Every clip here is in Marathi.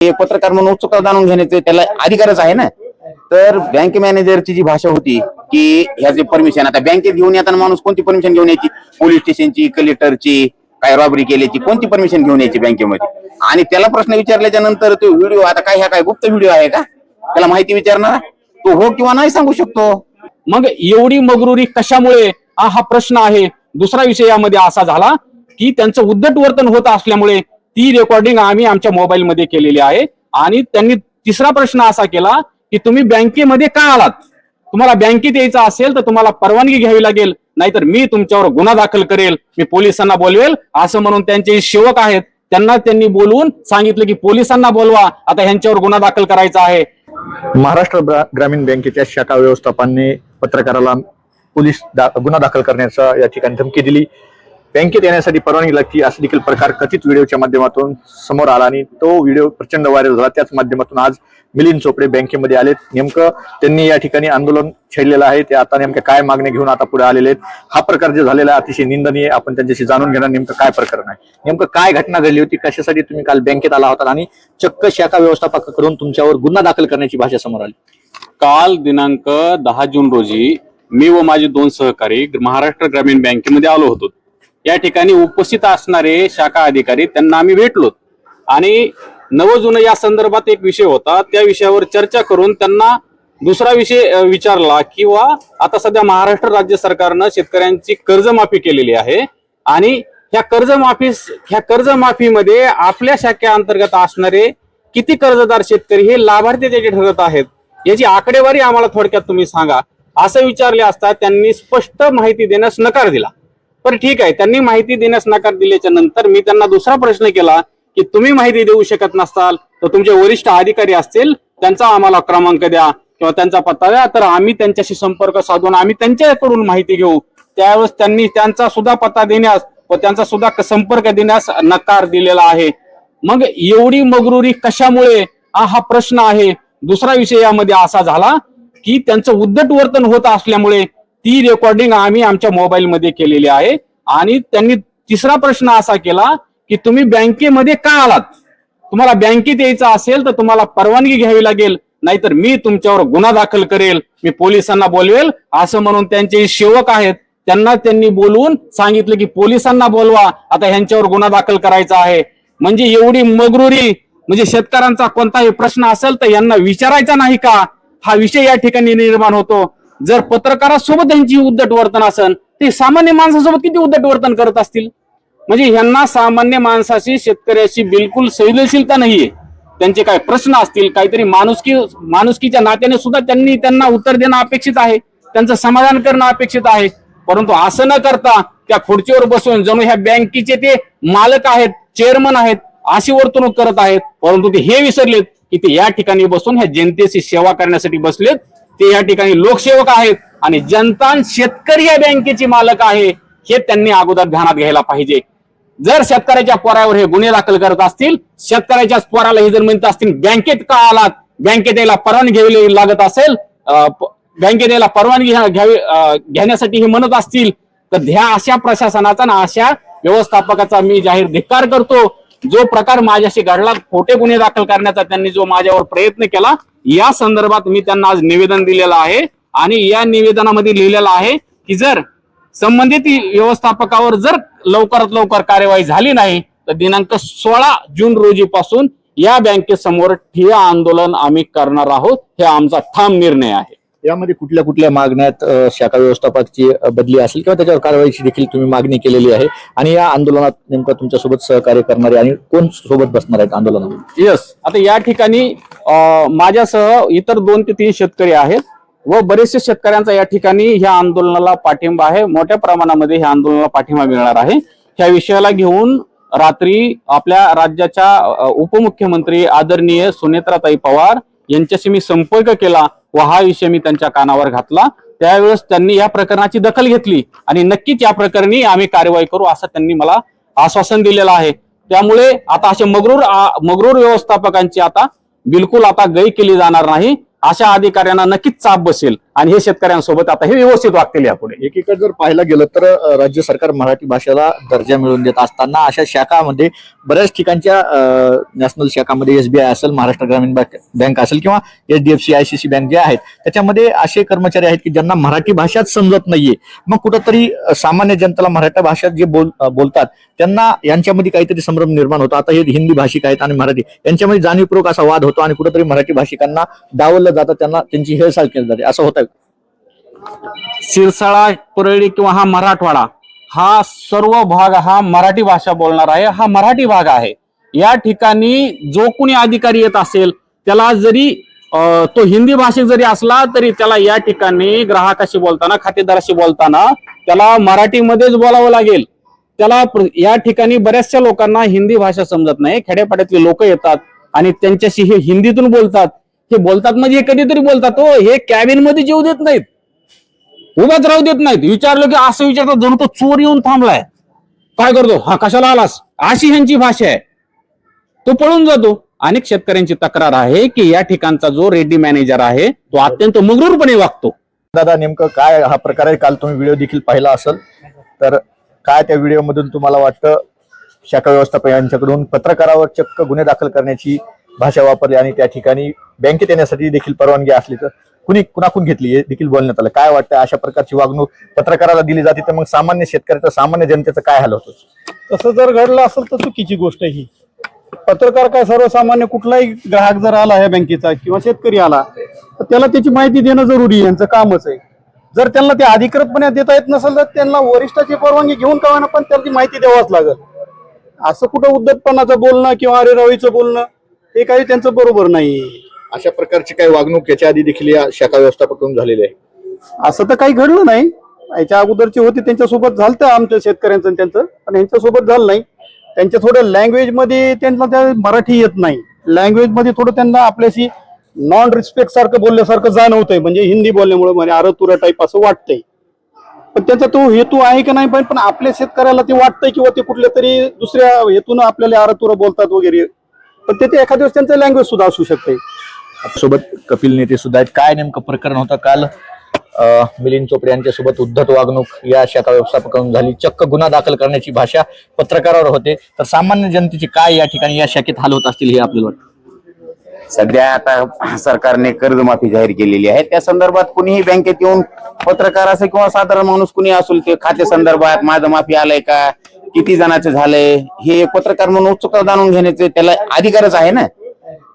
एक पत्रकार म्हणून उत्सुकता जाणून घेण्याचे त्याला अधिकारच आहे ना. तर बँक मॅनेजरची जी भाषा होती की ह्याचे परमिशन, आता बँकेत घेऊन येताना माणूस कोणती परमिशन घेऊन यायची? पोलीस स्टेशनची, कलेक्टरची, काय रॉबरी केल्याची कोणती परमिशन घेऊन यायची बँकेमध्ये? आणि त्याला प्रश्न विचारल्याच्या नंतर तो व्हिडिओ, आता काय ह्या काय गुप्त व्हिडिओ आहे का? त्याला माहिती विचारणार तो हो किंवा नाही सांगू शकतो. मग एवढी मगरुरी कशामुळे हा प्रश्न आहे. दुसरा विषय यामध्ये असा झाला की त्यांचं उद्धट वर्तन होत असल्यामुळे ती रेकॉर्डिंग आम्ही आमच्या मोबाईलमध्ये केलेली आहे. आणि त्यांनी तिसरा प्रश्न असा केला की तुम्ही बँकेमध्ये का आलात? तुम्हाला बँकेत यायचं असेल तर तुम्हाला परवानगी घ्यावी लागेल, नाहीतर मी तुमच्यावर गुन्हा दाखल करेल, मी पोलिसांना बोलवेल असं म्हणून त्यांचे सेवक आहेत त्यांना त्यांनी बोलवून सांगितलं की पोलिसांना बोलवा, आता ह्यांच्यावर गुन्हा दाखल करायचा आहे. महाराष्ट्र ग्रामीण बँकेच्या शाखा व्यवस्थापनाने पत्रकाराला गुन्हा दाखल करण्याचा या ठिकाणी धमकी दिली. बँकेत येण्यासाठी परवानगी लागते असा देखील प्रकार कथित व्हिडिओच्या माध्यमातून समोर आला आणि तो व्हिडिओ प्रचंड व्हायरल झाला. त्याच माध्यमातून आज मिलिंद चोपडे बँकेमध्ये आलेत. नेमकं त्यांनी या ठिकाणी आंदोलन छेडलेलं आहे. ते आता नेमक्या काय मागण्या घेऊन आता पुढे आलेले आहेत, हा प्रकार जे झालेला आहे अतिशय निंदनीय. आपण त्यांच्याशी जाणून घेणार नेमकं काय प्रकरण आहे, नेमकं काय घटना घडली होती, कशासाठी तुम्ही काल बँकेत आला होता आणि चक्क शाखा व्यवस्थापकाकडून तुमच्यावर गुन्हा दाखल करण्याची भाषा समोर आली. काल दिनांक 10 जून रोजी मी व माझे 2 सहकारी महाराष्ट्र ग्रामीण बँकेमध्ये आलो होतो. या ठिकाणी उपस्थित असणारे शाखा अधिकारी त्यांना आम्ही भेटलो आणि नवजुनं या संदर्भात एक विषय होता, त्या विषयावर चर्चा करून त्यांना दुसरा विषय विचारला किंवा आता सध्या महाराष्ट्र राज्य सरकारनं शेतकऱ्यांची कर्जमाफी केलेली आहे आणि ह्या कर्जमाफीमध्ये आपल्या शाखेअंतर्गत असणारे किती कर्जदार शेतकरी हे लाभार्थी त्याचे ठरत आहेत, याची आकडेवारी आम्हाला थोडक्यात तुम्ही सांगा असं विचारले असता त्यांनी स्पष्ट माहिती देण्यास नकार दिला. पण ठीक आहे, त्यांनी माहिती देण्यास नकार दिल्याच्या नंतर मी त्यांना दुसरा प्रश्न केला की तुम्ही माहिती देऊ शकत नसाल तर तुमचे वरिष्ठ अधिकारी असतील त्यांचा आम्हाला क्रमांक द्या किंवा त्यांचा पत्ता द्या, तर आम्ही त्यांच्याशी संपर्क साधून आम्ही त्यांच्याकडून माहिती घेऊ. त्यावेळेस त्यांनी त्यांचा सुद्धा पत्ता देण्यास व त्यांचा सुद्धा संपर्क देण्यास नकार दिलेला आहे. मग एवढी मगरुरी कशामुळे हा प्रश्न आहे. दुसरा विषय यामध्ये असा झाला की त्यांचं उद्धट वर्तन होत असल्यामुळे ती रेकॉर्डिंग आम्ही आमच्या मोबाईलमध्ये केलेली आहे. आणि त्यांनी तिसरा प्रश्न असा केला की तुम्ही बँकेमध्ये का आलात? तुम्हाला बँकेत यायचं असेल तर तुम्हाला परवानगी घ्यावी लागेल, नाहीतर मी तुमच्यावर गुन्हा दाखल करेल, मी पोलिसांना बोलवेल असं म्हणून त्यांचे सेवक आहेत त्यांना त्यांनी बोलवून सांगितलं की पोलिसांना बोलवा, आता ह्यांच्यावर गुन्हा दाखल करायचा आहे. म्हणजे एवढी मगरुरी, म्हणजे शेतकऱ्यांचा कोणताही प्रश्न असेल तर यांना विचारायचा नाही का, हा विषय या ठिकाणी निर्माण होतो. जर पत्रकारासोबत त्यांची उद्धट वर्तन असेल ते सामान्य माणसासोबत किती उद्धट वर्तन करत असतील. म्हणजे ह्यांना सामान्य माणसाशी शेतकऱ्याची बिलकुल संवेदनशीलता नाहीये. त्यांचे काय प्रश्न असतील, काहीतरी माणुसकीच्या नात्याने सुद्धा त्यांना उत्तर देणं अपेक्षित आहे, त्यांचं समाधान करणं अपेक्षित आहे. परंतु असं न करता त्या खुर्चीवर बसून जणू ह्या बँकेचे ते मालक आहेत, चेअरमन आहेत अशी वर्तणूक करत आहेत. परंतु ते हे विसरलेत की ते या ठिकाणी बसून ह्या जनतेची सेवा करण्यासाठी बसलेत. ते या ठिकाणी लोकसेवक आहेत आणि जनता शेतकरी या बँकेचे मालक आहे हे त्यांनी अगोदर ध्यानात घ्यायला पाहिजे. जर शेतकऱ्याच्या पोरावर हे गुन्हे दाखल करत असतील, शेतकऱ्याच्या पोराला हे जर म्हणत असतील बँकेत का आलात, बँकेत यायला परवानगी घ्यावी लागत असेल, बँकेत यायला परवानगी घेण्यासाठी हे म्हणत असतील तर ह्या अशा प्रशासनाचा ना अशा व्यवस्थापकाचा मी जाहीर धिक्कार करतो. जो प्रकार माझ्याशी घडला, खोटे गुन्हे दाखल करण्याचा त्यांनी जो माझ्यावर प्रयत्न केला, या संदर्भात मी त्यांना आज निवेदन दिलेलं आहे. आणि या निवेदनामध्ये लिहिलेलं आहे की जर संबंधित व्यवस्थापकावर जर लवकरात लवकर कार्यवाही झाली नाही तर दिनांक 16 जून रोजीपासून या बँकेसमोर ठिय्या आंदोलन आम्ही करणार आहोत. हे आमचा ठाम निर्णय आहे. यामध्ये कुठल्या कुठल्या मागण्यात शाखा व्यवस्थापकाची बदली असेल किंवा त्याच्यावर कारवाईची देखील तुम्ही मागणी केलेली आहे आणि या आंदोलनात नेमकं तुमच्यासोबत सहकार्य करणारे आणि कोण सोबत बसणार आहेत आंदोलनात? यस, आता या ठिकाणी माझ्यासह इतर 2 ते 3 शेतकरी आहेत व बरेचसे शेतकऱ्यांचा या ठिकाणी ह्या आंदोलनाला पाठिंबा आहे. मोठ्या प्रमाणामध्ये ह्या आंदोलनाला पाठिंबा मिळणार आहे. ह्या विषयाला घेऊन रात्री आपल्या राज्याच्या उपमुख्यमंत्री आदरणीय सुनेत्राताई पवार यांच्याशी मी संपर्क केला व हा विषय मी त्यांच्या कानावर घातला. त्यावेळेस त्यांनी या प्रकरणाची दखल घेतली आणि नक्कीच या प्रकरणी आम्ही कारवाई करू असं त्यांनी मला आश्वासन दिलेलं आहे. त्यामुळे आता असे मगरूर व्यवस्थापकांची आता बिलकुल आता गय केली जाणार नाही. अशा अधिकाऱ्यांना नक्कीच चाप बसेल आणि हे शेतकऱ्यांसोबत आता हे व्यवस्थित वागतील यापुढे. एकीकडे जर पाहायला गेलं तर राज्य सरकार मराठी भाषेला दर्जा मिळवून देत असताना अशा शाखामध्ये बऱ्याच ठिकाणच्या नॅशनल शाखामध्ये SBI असेल, महाराष्ट्र ग्रामीण बँक असेल किंवा HDFC ICICI बँक जे आहेत त्याच्यामध्ये असे कर्मचारी आहेत की ज्यांना मराठी भाषाच समजत नाहीये. मग कुठंतरी सामान्य जनतेला मराठी भाषेत जे बोलतात त्यांना यांच्यामध्ये काहीतरी संभ्रम निर्माण होतो. आता हे हिंदी भाषिक आहेत आणि मराठी यांच्यामध्ये जाणीवपूर्वक असा वाद होतो आणि कुठेतरी मराठी भाषिकांना डावललं जातं, त्यांना त्यांची हेळसाळ केली जाते. असं होतं. सिरसाळा, परळी किंवा हा मराठवाडा हा सर्व भाग हा मराठी भाषा बोलणार आहे, हा मराठी भाग आहे. या ठिकाणी जो कोणी अधिकारी येत असेल त्याला जरी तो हिंदी भाषिक जरी असला तरी त्याला या ठिकाणी ग्राहकाशी बोलताना, खातेदाराशी बोलताना त्याला मराठीमध्येच बोलावं लागेल. त्याला या ठिकाणी बऱ्याचशा लोकांना हिंदी भाषा समजत नाही. खेड्यापाड्यातले लोक येतात आणि त्यांच्याशी हे हिंदीतून बोलतात. हे बोलतात म्हणजे हे कधीतरी बोलतात हो, हे कॅबिन मध्ये जेऊ देत नाहीत, उभाच राहू देत नाहीत. विचारलं की असं विचारतात जणू तो चोर येऊन थांबलाय, काय करतो हा, कशाला आलास, अशी ह्यांची भाषा आहे. तो पळून जातो. अनेक शेतकऱ्यांची तक्रार आहे की या ठिकाणचा जो रेड्डी मॅनेजर आहे तो अत्यंत मगरूरपणे वागतो. दादा, नेमकं काय हा प्रकार आहे? काल तुम्ही व्हिडिओ देखील पाहिला असेल, तर काय त्या व्हिडिओमधून तुम्हाला वाटतं? शाखा व्यवस्थापक यांच्याकडून पत्रकारावर चक्क गुन्हे दाखल करण्याची भाषा वापरली आणि त्या ठिकाणी बँकेत येण्यासाठी देखील परवानगी असली तर कुणाकून घेतली हे देखील बोलण्यात आलं. काय वाटतं, अशा प्रकारची वागणूक पत्रकाराला दिली जाते तर मग सामान्य शेतकऱ्याचं, सामान्य जनतेचं काय हाल होतं? तसं जर घडलं असेल तर चुकीची गोष्ट ही. पत्रकार काय सर्वसामान्य कुठलाही ग्राहक जर आला आहे बँकेचा किंवा शेतकरी आला तर त्याला त्याची माहिती देणं जरुरी आहे, यांचं कामच आहे. जर त्यांना ते अधिकृतपणे देता येत नसेल तर त्यांना वरिष्ठाची परवानगी घेऊन का होईना पण त्याला ती माहिती द्यावाच लागेल. असं कुठं उद्धटपणाचं बोलणं किंवा अरेरावीचं बोलणं हे काही त्यांचं बरोबर नाही. अशा प्रकारची काही वागणूक याच्या आधी देखील या शाखा व्यवस्थापकडून झालेली आहे? असं तर काही घडलं नाही. याच्या अगोदरची होती त्यांच्यासोबत झालं आमच्या शेतकऱ्यांचं आणि त्यांचं, पण यांच्यासोबत झालं नाही. त्यांच्या थोडं लँग्वेज मध्ये त्यांना त्या मराठी येत नाही. लँग्वेज मध्ये थोडं त्यांना आपल्याशी नॉन रिस्पेक्ट सारखं बोलल्यासारखं जाणवतंय, म्हणजे हिंदी बोलल्यामुळे म्हणजे आरतुरा टाईप असं वाटतंय. पण त्याचा तो हेतू आहे की नाही पण आपल्या शेतकऱ्याला ते वाटतंय किंवा ते कुठल्या तरी दुसऱ्या हेतून आपल्याला आरतुरा बोलतात वगैरे, पण ते एखाद्या दिवस त्यांचं लँग्वेज सुद्धा असू शकते. सोबत कपिल नेते सुद्धा आहेत. काय नेमकं प्रकरण होतं काल? मिलिंद चोपडे यांच्यासोबत उद्धट वागणूक या शाखा व्यवस्थापकांकडून झाली. चक्क गुन्हा दाखल करण्याची भाषा पत्रकारावर होते. तर सामान्य जनतेची काय या ठिकाणी या शाखेत हाल होत असतील हे आपल्याला वाटतं? सध्या आता सरकारने कर्जमाफी जाहीर केलेली आहे. त्या संदर्भात कुणीही बँकेत येऊन पत्रकार असेल किंवा साधारण माणूस कुणी असेल ते खाते संदर्भात माझं माफी आलंय का, किती जणांचं झालंय, हे पत्रकार म्हणून उत्सुकता जाणून घेण्याचे त्याला अधिकारच आहे ना.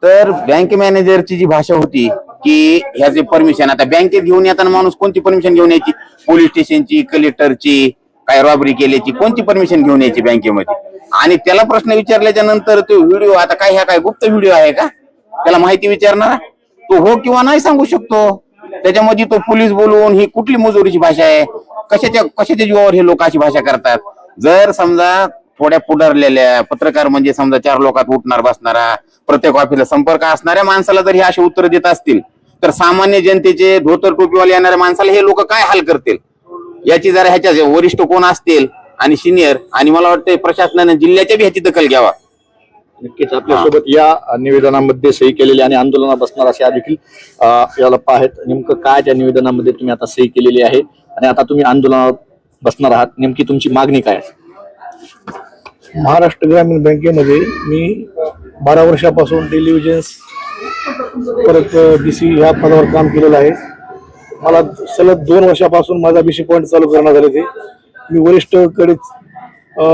तर बँक मॅनेजरची जी भाषा होती की ह्याचे परमिशन, आता बँकेत घेऊन येताना माणूस कोणती परमिशन घेऊन यायची? पोलीस स्टेशनची, कलेक्टरची, काय रॉबरी केल्याची, कोणती परमिशन घेऊन यायची बँकेमध्ये? आणि त्याला प्रश्न विचारल्याच्या नंतर तो व्हिडिओ, आता काय ह्या काय गुप्त व्हिडिओ आहे का? त्याला माहिती विचारणार तो हो किंवा नाही सांगू शकतो. त्याच्यामध्ये तो पोलीस बोलवून ही कुठली मुजोरीची भाषा आहे? कशाच्या जीवावर हे लोक अशी भाषा करतात? जर समजा थोड्या पुढारलेल्या पत्रकार म्हणजे समजा 4 लोकात उठणार बसणारा, प्रत्येक ऑफिसला संपर्क असणाऱ्या माणसाला जर हे अशी उत्तर देत असतील तर सामान्य जनतेचे धोतर टोपीवाले येणाऱ्या माणसाला हे लोक काय हाल करतील याची जरा ह्याच्या वरिष्ठ कोण असतील आणि सिनियर, आणि मला वाटतं प्रशासनाने जिल्ह्याच्या बी ह्याची दखल घ्यावा. नक्कीच आपल्यासोबत या निवेदनामध्ये सही केलेली आणि आंदोलनात बसणार अशा देखील याला पाहत. नेमकं काय त्या निवेदनामध्ये तुम्ही आता सही केलेली आहे आणि आता तुम्ही आंदोलनात बसणार आहात, नेमकी तुमची मागणी काय आहे? महाराष्ट्र ग्रामीण बँकेमध्ये मी 12 वर्षापासून डेलिव्हिजन्स परत BC ह्या पदावर काम केलेलं आहे. मला सलग 2 वर्षापासून माझा BC पॉईंट चालू करण्यात आले. ते मी वरिष्ठकडे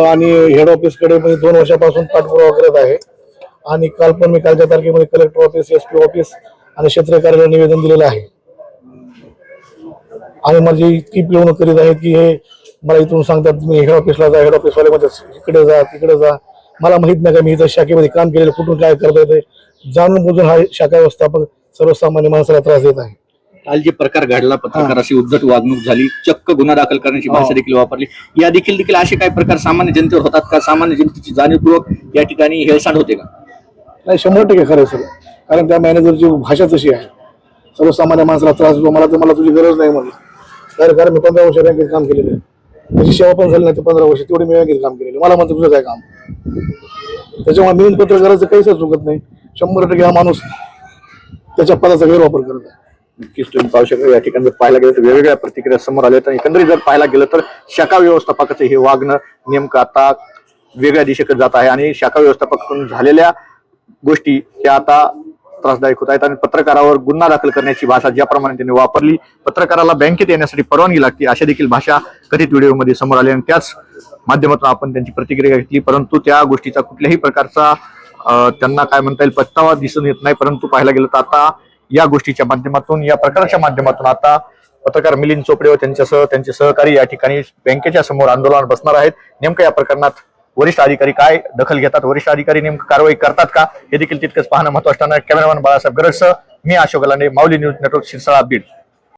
आणि हेड ऑफिसकडे 2 वर्षापासून पाठपुरावा करत आहे. आणि काल पण मी कालच्या तारखेमध्ये कलेक्टर ऑफिस, SP ऑफिस आणि क्षेत्रीय कार्यालयाला निवेदन दिलेलं आहे. आणि माझी इतकी पिळवणूक करीत आहेत की हे मला इथून सांगतात तुम्ही हेड ऑफिसला जा, हेड ऑफिसवाले म्हणजे इकडे जा तिकडे जा. मला माहित नाही का मी इथं शाखेमध्ये काम केलेलं, कुठून काय करता येते, जाणून बुजून हा शाखा व्यवस्थापक सर्वसामान्य माणसाला त्रास देत आहे. काल जे प्रकार घडला, पत्रकाराशी उद्धट वागणूक झाली, चक्क गुन्हा दाखल करण्याची भाषा देखील वापरली, या देखील असे काही प्रकार सामान्य जनतेवर होतात का? सामान्य जनतेची जाणीवपूर्वक या ठिकाणी हेळसांड होते का? नाही, 100% खरं सर. कारण त्या मॅनेजरची भाषा तशी आहे, सर्वसामान्य माणसाला त्रास देतो. मला तुझी गरज नाही म्हणलं. कारण मी 15 वर्ष बँकेत काम केलेलं आहे, त्याची सेवा पण झाली नाही. ते 15 वर्ष तेवढी मी बँकेत काम केलेलं. मला म्हणतो तुझं काय काम? त्याच्यामुळे मी पत्रकाराचं काहीच चुकत नाही. 100% हा माणूस त्याच्या पदाचा गैरवापर करत आहे. नक्कीच तुम्ही पाहू शकता या ठिकाणी जर पाहायला गेलं तर वेगवेगळ्या प्रतिक्रिया समोर आल्या तर एकंदरीत जर पाहायला गेलं तर शाखा व्यवस्थापकाचं हे वागणं नेमकं आता वेगळ्या दिशेकडे जात आहे आणि शाखा व्यवस्थापकाकडून झालेल्या गोष्टी त्या आता त्रासदायक होत आहेत आणि पत्रकारावर गुन्हा दाखल करण्याची भाषा ज्याप्रमाणे त्यांनी वापरली, पत्रकाराला बँकेत येण्यासाठी परवानगी लागते अशा देखील भाषा कथित व्हिडिओमध्ये समोर आली आणि त्याच माध्यमातून आपण त्यांची प्रतिक्रिया घेतली. परंतु त्या गोष्टीचा कुठल्याही प्रकारचा त्यांना काय म्हणता येईल पत्तावा दिसून येत नाही. परंतु पाहायला गेलं तर आता या गोष्टीच्या माध्यमातून या प्रकाराच्या माध्यमातून आता पत्रकार मिलिंद चोपडे व त्यांच्यासह त्यांचे सहकारी या ठिकाणी बँकेच्या समोर आंदोलनात बसणार आहेत. नेमकं या प्रकरणात वरिष्ठ अधिकारी काय दखल घेतात, वरिष्ठ अधिकारी नेमकं कारवाई करतात का हे देखील तितकंच पाहणं महत्त्वाचं ठरणार आहे. कॅमेरामॅन बाळासाहेब गरडसह मी अशोक गलांडे, माऊली न्यूज नेटवर्क, शिरसाळा, बीड.